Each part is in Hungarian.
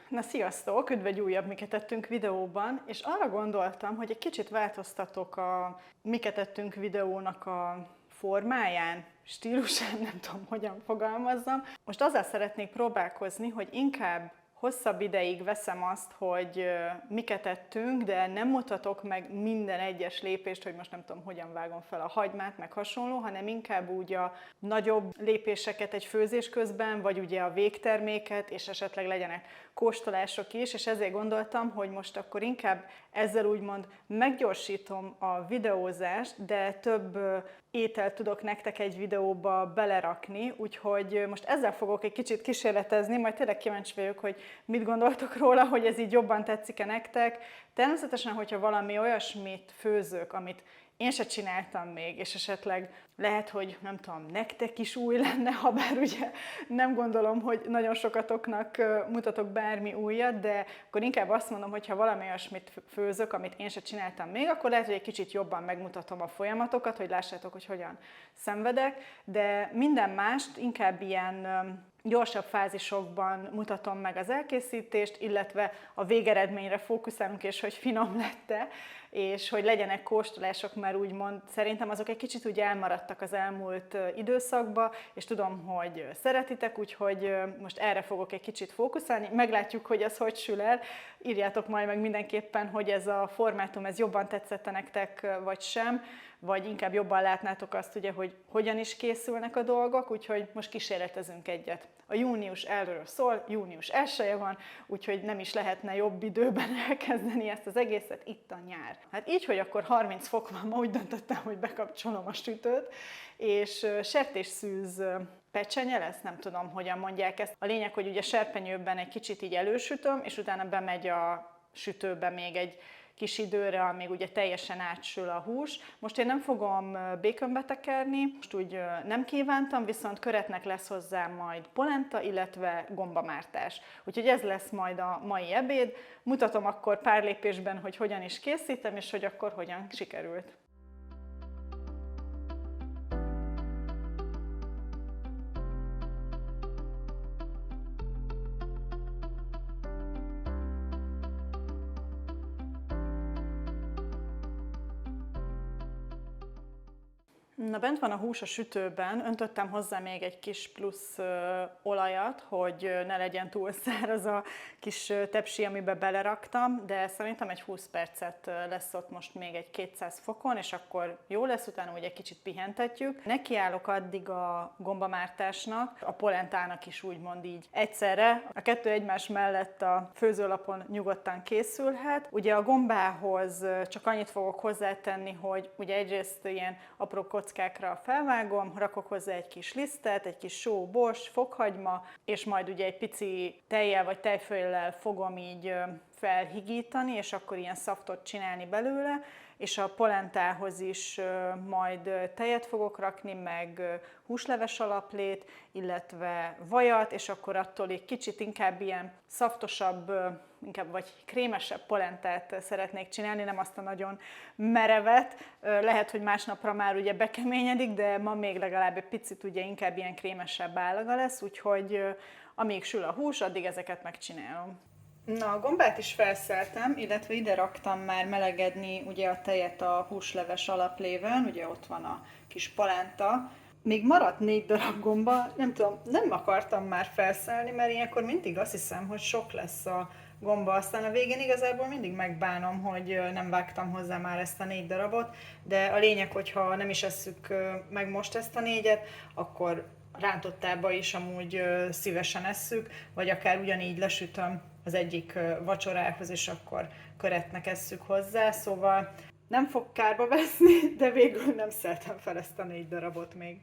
Na sziasztok! Üdv egy újabb Miket ettünk videóban, és arra gondoltam, hogy egy kicsit változtatok a Miket ettünk videónak a formáján, stílusán, nem tudom, hogyan fogalmazzam. Most azzal szeretnék próbálkozni, hogy inkább hosszabb ideig veszem azt, hogy miket ettünk, de nem mutatok meg minden egyes lépést, hogy most nem tudom, hogyan vágom fel a hagymát, meg hasonló, hanem inkább úgy a nagyobb lépéseket egy főzés közben, vagy ugye a végterméket, és esetleg legyenek kóstolások is, és ezért gondoltam, hogy most akkor inkább ezzel úgymond meggyorsítom a videózást, de több ételt tudok nektek egy videóba belerakni, úgyhogy most ezzel fogok egy kicsit kísérletezni, majd tényleg kíváncsi vagyok, hogy mit gondoltok róla, hogy ez így jobban tetszik-e nektek. Természetesen, hogyha valami olyasmit főzök, amit én se csináltam még, és esetleg lehet, hogy nem tudom, nektek is új lenne, ha bár ugye nem gondolom, hogy nagyon sokatoknak mutatok bármi újat, de akkor inkább azt mondom, hogy ha valami olyasmit főzök, amit én se csináltam még, akkor lehet, hogy egy kicsit jobban megmutatom a folyamatokat, hogy lássátok, hogy hogyan szenvedek, de minden mást inkább ilyen gyorsabb fázisokban mutatom meg az elkészítést, illetve a végeredményre fókuszálunk, és hogy finom lett-e, és hogy legyenek kóstolások, mert úgymond szerintem azok egy kicsit úgy elmaradtak az elmúlt időszakban, és tudom, hogy szeretitek, úgyhogy most erre fogok egy kicsit fókuszálni. Meglátjuk, hogy ez hogy sül el. Írjátok majd meg mindenképpen, hogy ez a formátum, ez jobban tetszett nektek, vagy sem, vagy inkább jobban látnátok azt, ugye, hogy hogyan is készülnek a dolgok, úgyhogy most kísérletezünk egyet. A június erről szól, június 1-e van, úgyhogy nem is lehetne jobb időben elkezdeni ezt az egészet, itt a nyár. Hát így, hogy akkor 30 fok van, ma úgy döntöttem, hogy bekapcsolom a sütőt, és sertésszűz pecsenye lesz, nem tudom, hogyan mondják ezt. A lényeg, hogy ugye serpenyőben egy kicsit így elősütöm, és utána bemegy a sütőbe még egy kis időre, amíg ugye teljesen átsül a hús. Most én nem fogom békönbe tekerni, most úgy nem kívántam, viszont köretnek lesz hozzá majd polenta, illetve gombamártás. Úgyhogy ez lesz majd a mai ebéd. Mutatom akkor pár lépésben, hogy hogyan is készítem, és hogy akkor hogyan sikerült. Na, bent van a hús a sütőben, öntöttem hozzá még egy kis plusz olajat, hogy ne legyen túl száraz a kis tepsi, amibe beleraktam, de szerintem egy 20 percet lesz ott most még egy 200 fokon, és akkor jó lesz, utána ugye egy kicsit pihentetjük. Nekiállok addig a gombamártásnak, a polentának is úgymond így egyszerre. A kettő egymás mellett a főzőlapon nyugodtan készülhet. Ugye a gombához csak annyit fogok hozzátenni, hogy ugye egyrészt ilyen apró kockákra felvágom, rakok hozzá egy kis lisztet, egy kis só, bors, fokhagyma, és majd ugye egy pici tejjel vagy tejföllel fogom így felhigítani, és akkor ilyen szaftot csinálni belőle, és a polentához is majd tejet fogok rakni, meg húsleves alaplét, illetve vajat, és akkor attól egy kicsit inkább ilyen szaftosabb, inkább vagy krémesebb polentát szeretnék csinálni, nem azt a nagyon merevet. Lehet, hogy másnapra már ugye bekeményedik, de ma még legalább egy picit ugye inkább ilyen krémesebb állaga lesz, úgyhogy amíg sül a hús, addig ezeket megcsinálom. Na, a gombát is felszeltem, illetve ide raktam már melegedni ugye a tejet a húsleves alapléven, ugye ott van a kis palánta. Még maradt 4 darab gomba, nem tudom, nem akartam már felszelni, mert ilyenkor mindig azt hiszem, hogy sok lesz a gomba, aztán a végén igazából mindig megbánom, hogy nem vágtam hozzá már ezt a 4 darabot, de a lényeg, hogyha nem is esszük meg most ezt a 4-et, akkor rántottába is amúgy szívesen esszük, vagy akár ugyanígy lesütöm az egyik vacsorához, és akkor köretnek esszük hozzá, szóval nem fog kárba veszni, de végül nem szeltem fel ezt a 4 darabot még.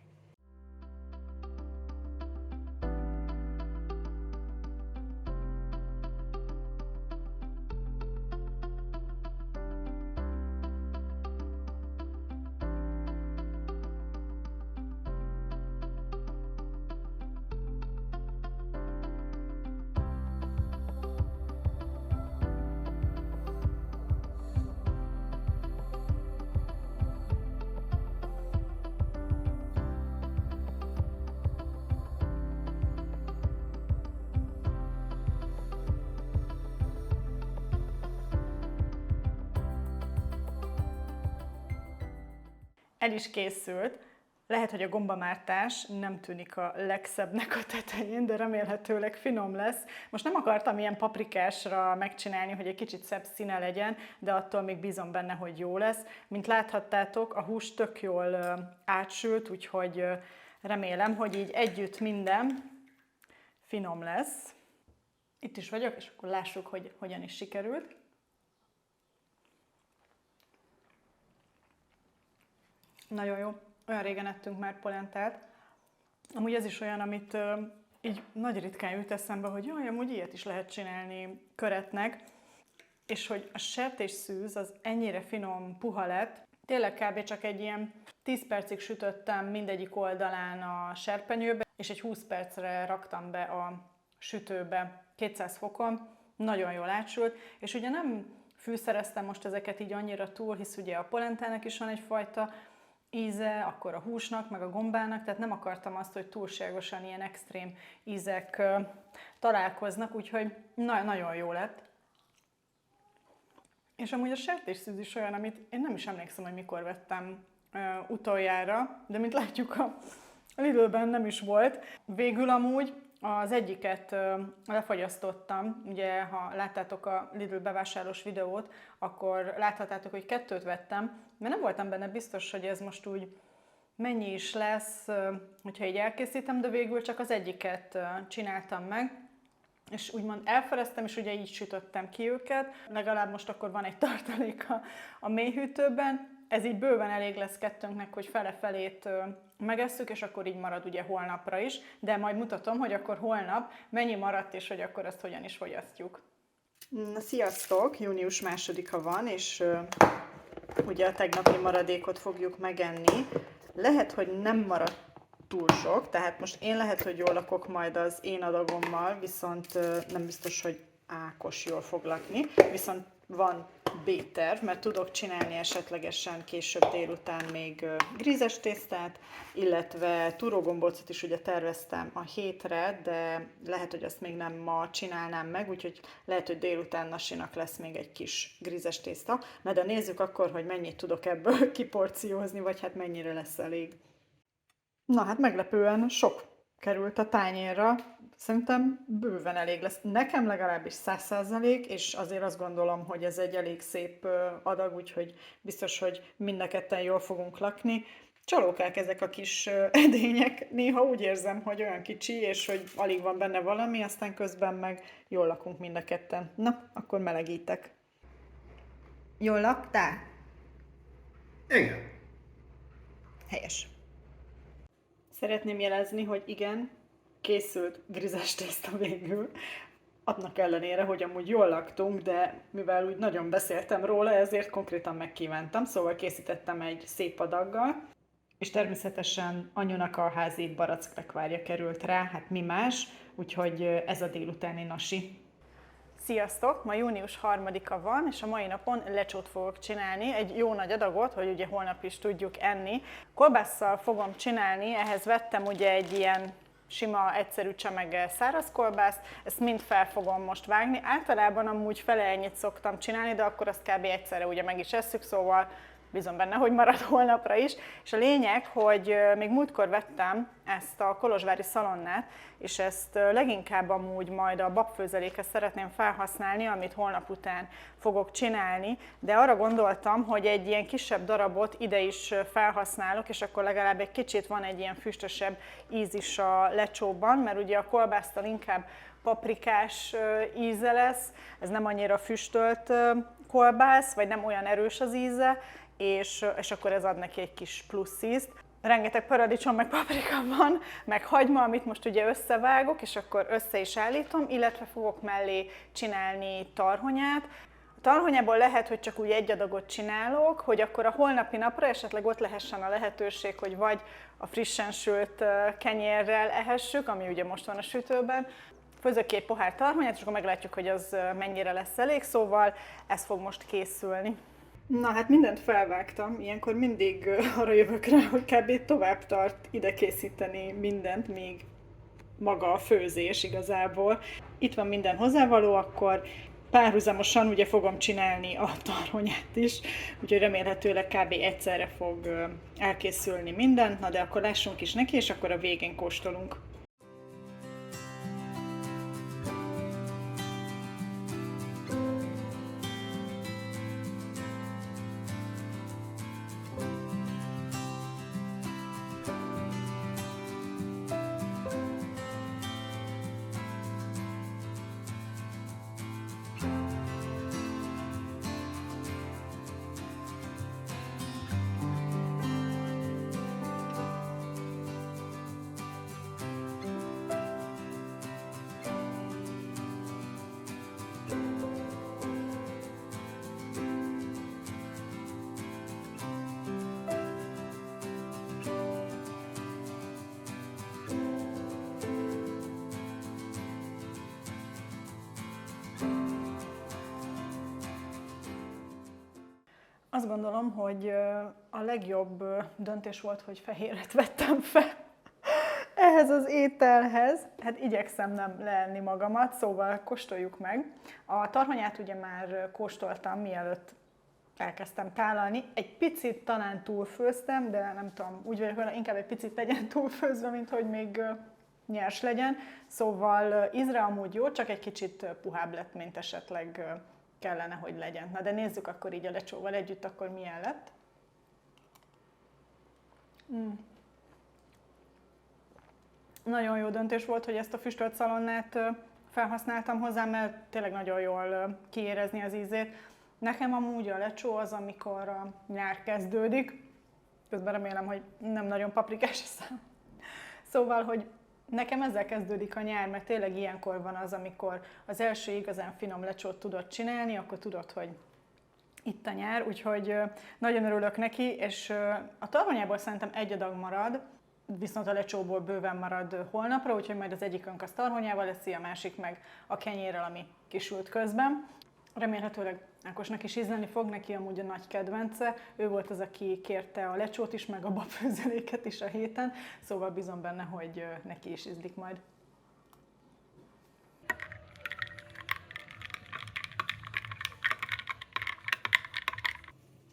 el is készült. Lehet, hogy a gombamártás nem tűnik a legszebbnek a tetején, de remélhetőleg finom lesz. Most nem akartam ilyen paprikásra megcsinálni, hogy egy kicsit szebb színe legyen, de attól még bízom benne, hogy jó lesz. Mint láthattátok, a hús tök jól átsült, úgyhogy remélem, hogy így együtt minden finom lesz. Itt is vagyok, és akkor lássuk, hogy hogyan is sikerült. Nagyon jó. Olyan régen ettünk már polentát. Amúgy ez is olyan, amit így nagy ritkán jut eszembe, hogy jaj, amúgy ilyet is lehet csinálni köretnek, és hogy a sertésszűz az ennyire finom, puha lett. Tényleg kb. Csak egy ilyen 10 percig sütöttem mindegyik oldalán a serpenyőbe, és egy 20 percre raktam be a sütőbe 200 fokon. Nagyon jól átsült, és ugye nem fűszereztem most ezeket így annyira túl, hisz ugye a polentának is van egyfajta íze, akkor a húsnak, meg a gombának, tehát nem akartam azt, hogy túlságosan ilyen extrém ízek találkoznak, úgyhogy nagyon jó lett. És amúgy a sertésszűz is olyan, amit én nem is emlékszem, hogy mikor vettem utoljára, de mint látjuk a Lidlben nem is volt. Végül amúgy az egyiket lefagyasztottam, ugye ha láttátok a Lidl bevásárlós videót, akkor láthattátok, hogy 2 vettem, mert nem voltam benne biztos, hogy ez most úgy mennyi is lesz, hogyha így elkészítem, de végül csak az egyiket csináltam meg, és úgymond elfeleztem, és ugye így sütöttem ki őket, legalább most akkor van egy tartalék a mélyhűtőben, ez így bőven elég lesz kettőnknek, hogy fele-felét megesszük, és akkor így marad ugye holnapra is, de majd mutatom, hogy akkor holnap mennyi maradt, és hogy akkor azt hogyan is fogyasztjuk. Na, sziasztok! Június 2-a van, és ugye a tegnapi maradékot fogjuk megenni. Lehet, hogy nem maradt túl sok, tehát most én lehet, hogy jól lakok majd az én adagommal, viszont nem biztos, hogy Ákos jól fog lakni, viszont van B-terv, mert tudok csinálni esetlegesen később délután még grízes tésztát, illetve túrógombócot is ugye terveztem a hétre, de lehet, hogy azt még nem ma csinálnám meg, úgyhogy lehet, hogy délután Nasinak lesz még egy kis grízes tészta. Na de nézzük akkor, hogy mennyit tudok ebből kiporciózni, vagy hát mennyire lesz elég. Na hát meglepően sok került a tányérra, szerintem bőven elég lesz. Nekem legalábbis 100%, és azért azt gondolom, hogy ez egy elég szép adag, úgyhogy biztos, hogy mind a ketten jól fogunk lakni. Csalókák ezek a kis edények, néha úgy érzem, hogy olyan kicsi, és hogy alig van benne valami, aztán közben meg jól lakunk mind a ketten. Na, akkor melegítek. Jól laktál? Igen. Helyes. Szeretném jelezni, hogy igen, készült grízes tészta végül, annak ellenére, hogy amúgy jól laktunk, de mivel úgy nagyon beszéltem róla, ezért konkrétan megkívántam, szóval készítettem egy szép adaggal, és természetesen anyunak a házi baracklekvárja került rá, hát mi más, úgyhogy ez a délutáni nasi. Sziasztok! Ma június 3-a van, és a mai napon lecsót fogok csinálni, egy jó nagy adagot, hogy ugye holnap is tudjuk enni. Kolbásszal fogom csinálni, ehhez vettem ugye egy ilyen sima, egyszerű csemege száraz kolbászt, ezt mind fel fogom most vágni. Általában amúgy fele ennyit szoktam csinálni, de akkor azt kb. Egyszerre ugye meg is esszük, szóval bízom benne, hogy marad holnapra is. És a lényeg, hogy még múltkor vettem ezt a kolozsvári szalonnát, és ezt leginkább amúgy majd a babfőzelékhez szeretném felhasználni, amit holnap után fogok csinálni, de arra gondoltam, hogy egy ilyen kisebb darabot ide is felhasználok, és akkor legalább egy kicsit van egy ilyen füstösebb íz is a lecsóban, mert ugye a kolbásztal inkább paprikás íze lesz, ez nem annyira füstölt kolbász, vagy nem olyan erős az íze, és akkor ez ad neki egy kis plusz ízt. Rengeteg paradicsom, meg paprika van, meg hagyma, amit most ugye összevágok, és akkor össze is állítom, illetve fogok mellé csinálni tarhonyát. A tarhonyából lehet, hogy csak úgy egy adagot csinálok, hogy akkor a holnapi napra esetleg ott lehessen a lehetőség, hogy vagy a frissen sült kenyérrel ehessük, ami ugye most van a sütőben, főzök 2 pohár tarhonyát, és akkor meglátjuk, hogy az mennyire lesz elég, szóval ez fog most készülni. Na hát mindent felvágtam, ilyenkor mindig arra jövök rá, hogy kb. Tovább tart ide készíteni mindent, míg maga a főzés igazából. Itt van minden hozzávaló, akkor párhuzamosan ugye fogom csinálni a tarhonyát is, úgyhogy remélhetőleg kb. Egyszerre fog elkészülni minden. Na de akkor lássunk is neki, és akkor a végén kóstolunk. Azt gondolom, hogy a legjobb döntés volt, hogy fehéret vettem fel ehhez az ételhez. Hát igyekszem nem leelni magamat, szóval kóstoljuk meg. A tarhonyát ugye már kóstoltam, mielőtt elkezdtem tálalni. Egy picit talán túlfőztem, de nem tudom, úgy vagyok vele, inkább egy picit legyen túlfőzve, mint hogy még nyers legyen. Szóval ízre amúgy jó, csak egy kicsit puhább lett, mint esetleg kellene, hogy legyen. Na de nézzük akkor így a lecsóval együtt, akkor milyen lett. Nagyon jó döntés volt, hogy ezt a füstölt szalonnát felhasználtam hozzá, mert tényleg nagyon jól kiérezni az ízét. Nekem amúgy a lecsó az, amikor a nyár kezdődik. Közben remélem, hogy nem nagyon paprikás a szám. Szóval, hogy nekem ezzel kezdődik a nyár, mert tényleg ilyenkor van az, amikor az első igazán finom lecsót tudod csinálni, akkor tudod, hogy itt a nyár, úgyhogy nagyon örülök neki, és a tarhonyából szerintem egy adag marad, viszont a lecsóból bőven marad holnapra, úgyhogy majd az egyikünk az tarhonyával lesz, a másik meg a kenyérrel, ami kisült közben. Remélhetőleg Ákosnak is ízleni fog, neki amúgy a nagy kedvence. Ő volt az, aki kérte a lecsót is, meg a babfőzeléket is a héten, szóval bízom benne, hogy neki is ízlik majd.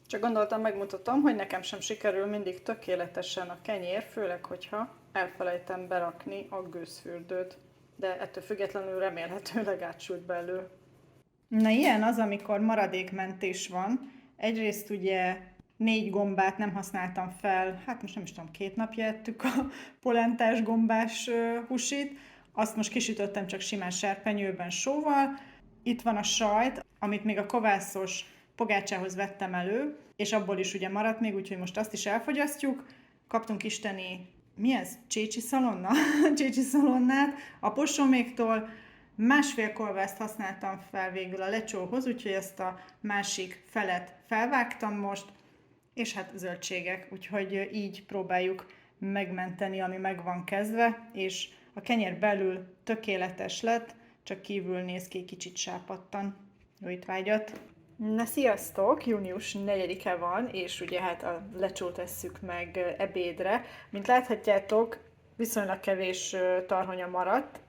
Csak gondoltam, megmutatom, hogy nekem sem sikerül mindig tökéletesen a kenyér, főleg, hogyha elfelejtem berakni a gőzfürdőt. De ettől függetlenül remélhetőleg átsült belül. Na ilyen az, amikor maradékmentés van. Egyrészt ugye 4 gombát nem használtam fel, hát most nem is tudom, 2 napja ettük a polentás gombás húsit. Azt most kisütöttem csak simán serpenyőben sóval. Itt van a sajt, amit még a kovászos pogácsához vettem elő, és abból is ugye maradt még, úgyhogy most azt is elfogyasztjuk. Kaptunk isteni, mi ez? Csécsi szalonna? Csécsi szalonnát a possoméktól. Másfél kolbászt használtam fel végül a lecsóhoz, úgyhogy ezt a másik felet felvágtam most, és hát zöldségek, úgyhogy így próbáljuk megmenteni, ami meg van kezdve, és a kenyér belül tökéletes lett, csak kívül néz ki, kicsit sápadtan. Jó étvágyat! Na sziasztok! Június 4-e van, és ugye hát a lecsót esszük meg ebédre. Mint láthatjátok, viszonylag kevés tarhonya maradt.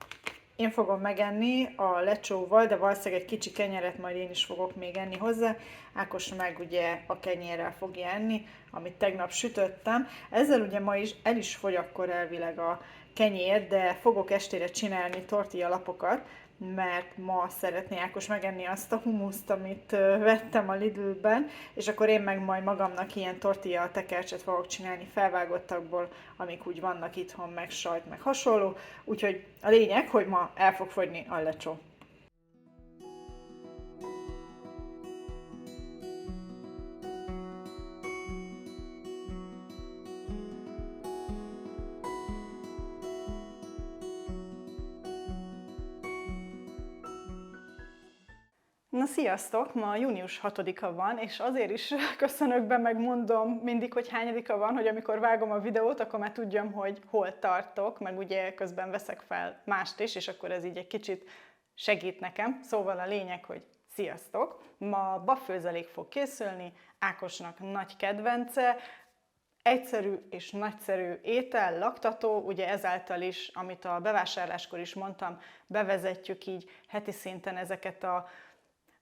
Én fogom megenni a lecsóval, de valószínűleg egy kicsi kenyeret majd én is fogok még enni hozzá. Ákos meg ugye a kenyérrel fogja enni, amit tegnap sütöttem. Ezzel ugye ma is el is fogy akkor elvileg a kenyér, de fogok estére csinálni tortilla lapokat, mert ma szeretné Ákos megenni azt a humuszt, amit vettem a Lidlben, és akkor én meg majd magamnak ilyen tortilla tekercset fogok csinálni felvágottakból, amik úgy vannak itthon, meg sajt, meg hasonló. Úgyhogy a lényeg, hogy ma el fog fogyni a lecsó. Na sziasztok! Ma június 6-a van, és azért is köszönök be, megmondom mindig, hogy hányadika van, hogy amikor vágom a videót, akkor már tudjam, hogy hol tartok, meg ugye közben veszek fel mást is, és akkor ez így egy kicsit segít nekem. Szóval a lényeg, hogy sziasztok! Ma babfőzelék fog készülni, Ákosnak nagy kedvence, egyszerű és nagyszerű étel, laktató, ugye ezáltal is, amit a bevásárláskor is mondtam, bevezetjük így heti szinten ezeket a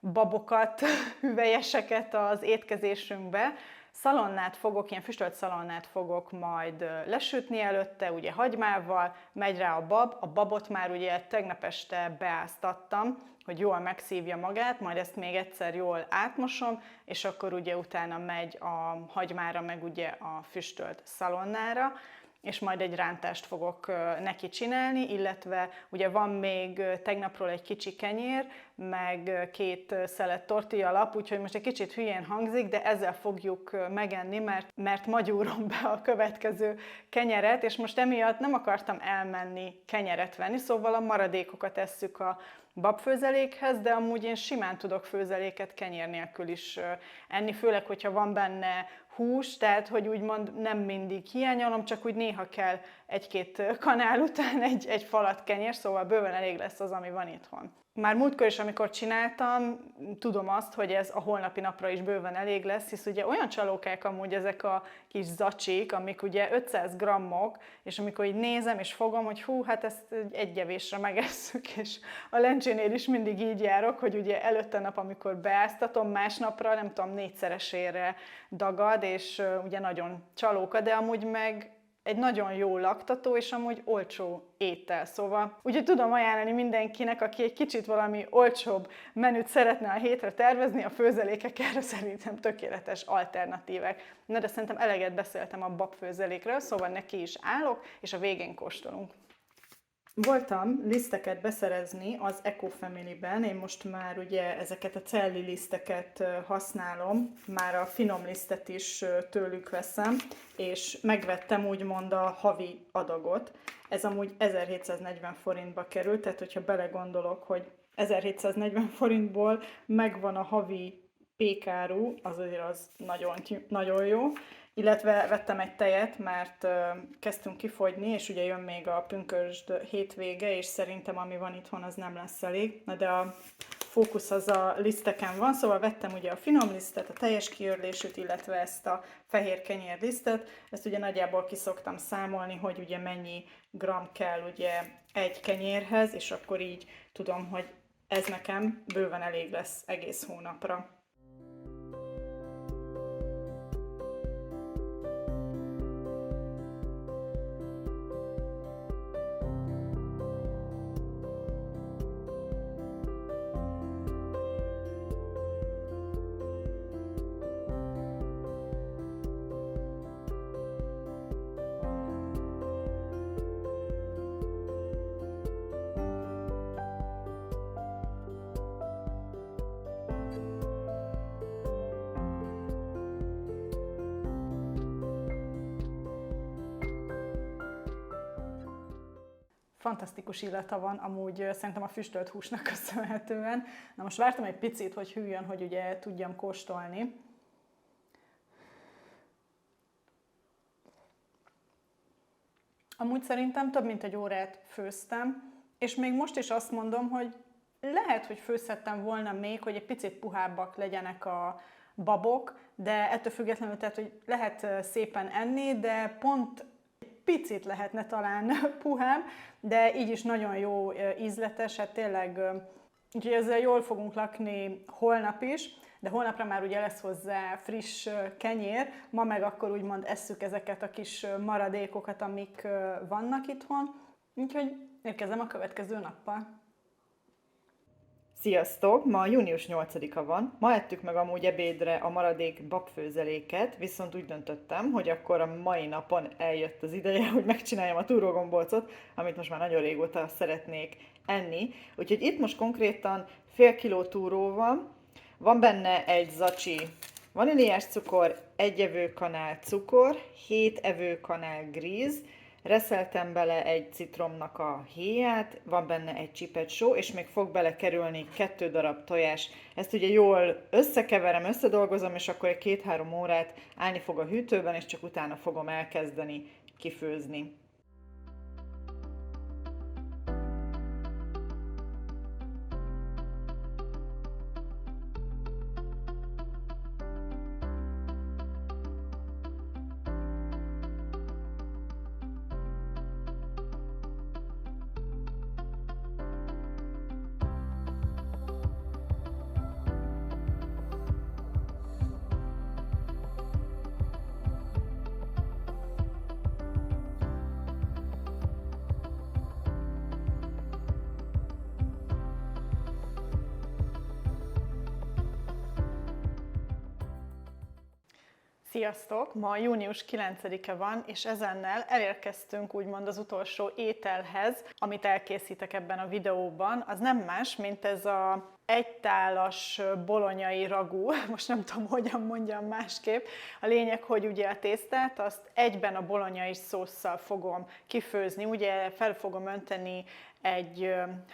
babokat, hüvelyeseket az étkezésünkbe. Szalonnát fogok, ilyen füstölt szalonnát fogok majd lesütni előtte, ugye hagymával, megy rá a babot már ugye tegnap este beáztattam, hogy jól megszívja magát, majd ezt még egyszer jól átmosom, és akkor ugye utána megy a hagymára, meg ugye a füstölt szalonnára, és majd egy rántást fogok neki csinálni, illetve ugye van még tegnapról egy kicsi kenyér, meg 2 szelet tortilla lap, úgyhogy most egy kicsit hülyén hangzik, de ezzel fogjuk megenni, mert ma gyúrom be a következő kenyeret, és most emiatt nem akartam elmenni kenyeret venni, szóval a maradékokat esszük a babfőzelékhez, de amúgy én simán tudok főzeléket kenyér nélkül is enni, főleg, hogyha van benne hús, tehát hogy úgymond nem mindig hiányolom, csak úgy néha kell 1-2 kanál után egy falat kenyér, szóval bőven elég lesz az, ami van itthon. Már múltkor is, amikor csináltam, tudom azt, hogy ez a holnapi napra is bőven elég lesz, hisz ugye olyan csalókák amúgy ezek a kis zacsik, amik ugye 500 grammok, és amikor így nézem és fogom, hogy hú, hát ezt egy evésre megesszük, és a lencsénél is mindig így járok, hogy ugye előtte nap, amikor beáztatom, másnapra, nem tudom, 4-szeresére dagad, és ugye nagyon csalóka, de amúgy meg egy nagyon jó laktató, és amúgy olcsó étel. Szóval úgyhogy tudom ajánlani mindenkinek, aki egy kicsit valami olcsóbb menüt szeretne a hétre tervezni, a főzelékek erre szerintem tökéletes alternatívek. Na de szerintem eleget beszéltem a babfőzelékről, szóval neki is állok, és a végén kóstolunk. Voltam liszteket beszerezni az Ecofamily-ben, én most már ugye ezeket a celli liszteket használom, már a finom lisztet is tőlük veszem, és megvettem úgymond a havi adagot. Ez amúgy 1740 forintba került, tehát hogyha belegondolok, hogy 1740 forintból megvan a havi pékáru, azért az nagyon, nagyon jó. Illetve vettem egy tejet, mert kezdtünk kifogyni, és ugye jön még a pünkösd hétvége, és szerintem ami van itthon, az nem lesz elég. Na de a fókusz az a liszteken van, szóval vettem ugye a finom lisztet, a teljes kiörlésűt, illetve ezt a fehér kenyér lisztet. Ezt ugye nagyjából ki szoktam számolni, hogy ugye mennyi gram kell ugye egy kenyérhez, és akkor így tudom, hogy ez nekem bőven elég lesz egész hónapra. Fantasztikus illata van, amúgy szerintem a füstölt húsnak köszönhetően. Na most vártam egy picit, hogy hűljön, hogy ugye tudjam kóstolni. Amúgy szerintem több mint egy órát főztem, és még most is azt mondom, hogy lehet, hogy főzhettem volna még, hogy egy picit puhábbak legyenek a babok, de ettől függetlenül, tehát, hogy lehet szépen enni, de pont picit lehetne talán puhább, de így is nagyon jó ízletes, hát tényleg, úgyhogy ezzel jól fogunk lakni holnap is, de holnapra már ugye lesz hozzá friss kenyér, ma meg akkor úgymond esszük ezeket a kis maradékokat, amik vannak itthon, úgyhogy érkezem a következő nappal. Sziasztok! Ma június 8-a van. Ma ettük meg amúgy ebédre a maradék babfőzeléket, viszont úgy döntöttem, hogy akkor a mai napon eljött az ideje, hogy megcsináljam a túrógombócot, amit most már nagyon régóta szeretnék enni. Úgyhogy itt most konkrétan fél kiló túró van benne egy zacsi vaníliás cukor, 1 evőkanál cukor, 7 evőkanál gríz, reszeltem bele egy citromnak a héját, van benne egy csipet só, és még fog belekerülni 2 darab tojás. Ezt ugye jól összekeverem, összedolgozom, és akkor egy 2-3 órát állni fog a hűtőben, és csak utána fogom elkezdeni kifőzni. Sziasztok! Ma június 9-e van, és ezennel elérkeztünk úgymond az utolsó ételhez, amit elkészítek ebben a videóban. Az nem más, mint ez a egytálas bolonyai ragú, most nem tudom, hogyan mondjam másképp. A lényeg, hogy ugye a tésztát azt egyben a bolonyai szósszal fogom kifőzni, ugye fel fogom önteni egy ilyen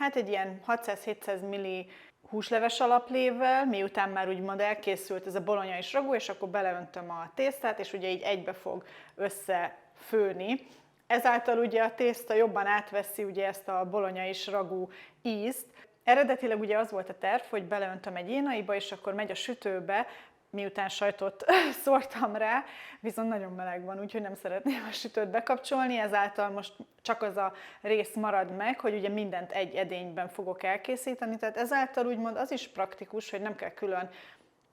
600-700 ml húsleves alaplévvel, miután már úgymond elkészült ez a bolonyai ragú, és akkor beleöntöm a tésztát, és ugye így egybe fog összefőni. Ezáltal ugye a tészta jobban átveszi ugye ezt a bolonyai ragú ízt. Eredetileg ugye az volt a terv, hogy beleöntöm egy énaiba, és akkor megy a sütőbe, miután sajtot szórtam rá, viszont nagyon meleg van, úgyhogy nem szeretném a sütőt bekapcsolni, ezáltal most csak az a rész marad meg, hogy ugye mindent egy edényben fogok elkészíteni, tehát ezáltal úgymond az is praktikus, hogy nem kell külön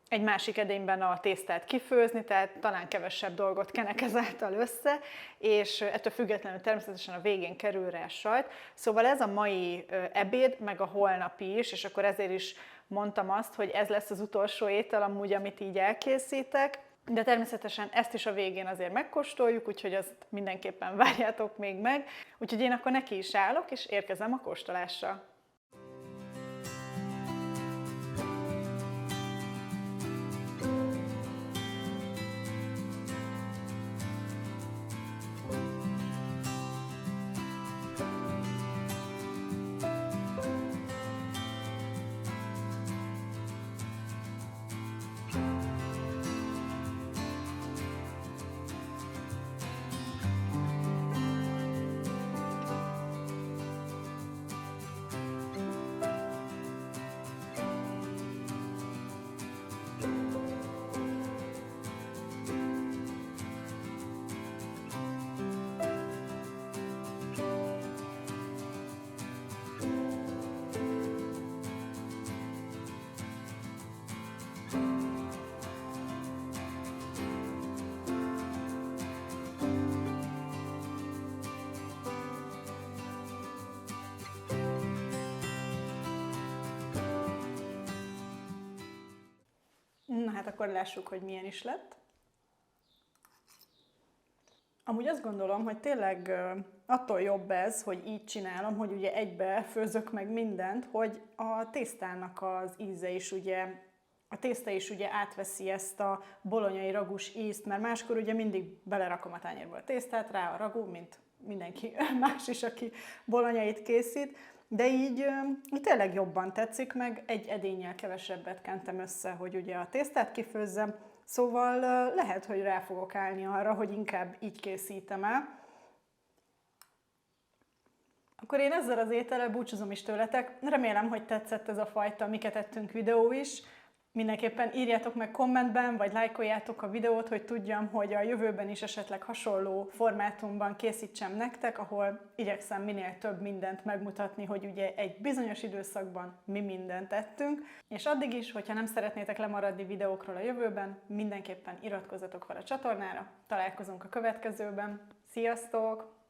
egy másik edényben a tésztát kifőzni, tehát talán kevesebb dolgot kenek ezáltal össze, és ettől függetlenül természetesen a végén kerül rá sajt. Szóval ez a mai ebéd, meg a holnapi is, és akkor ezért is mondtam azt, hogy ez lesz az utolsó étel amúgy, amit így elkészítek, de természetesen ezt is a végén azért megkóstoljuk, úgyhogy azt mindenképpen várjátok még meg. Úgyhogy én akkor neki is állok, és érkezem a kóstolásra. Na hát akkor lássuk, hogy milyen is lett. Amúgy azt gondolom, hogy tényleg attól jobb ez, hogy így csinálom, hogy ugye egybe főzök meg mindent, hogy a tésztának az íze is ugye, a tészta is ugye átveszi ezt a bolonyai ragús ízt, mert máskor ugye mindig belerakom a tányérba a tésztát, rá a ragú, mint mindenki más is, aki bolonyait készít, de így tényleg jobban tetszik, meg egy edénnyel kevesebbet kentem össze, hogy ugye a tésztát kifőzzem, szóval lehet, hogy rá fogok állni arra, hogy inkább így készítem el. Akkor én ezzel az étellel búcsúzom is tőletek. Remélem, hogy tetszett ez a fajta miket ettünk videó is. Mindenképpen írjátok meg kommentben, vagy lájkoljátok a videót, hogy tudjam, hogy a jövőben is esetleg hasonló formátumban készítsem nektek, ahol igyekszem minél több mindent megmutatni, hogy ugye egy bizonyos időszakban mi mindent ettünk. És addig is, hogyha nem szeretnétek lemaradni videókról a jövőben, mindenképpen iratkozzatok fel a csatornára. Találkozunk a következőben. Sziasztok!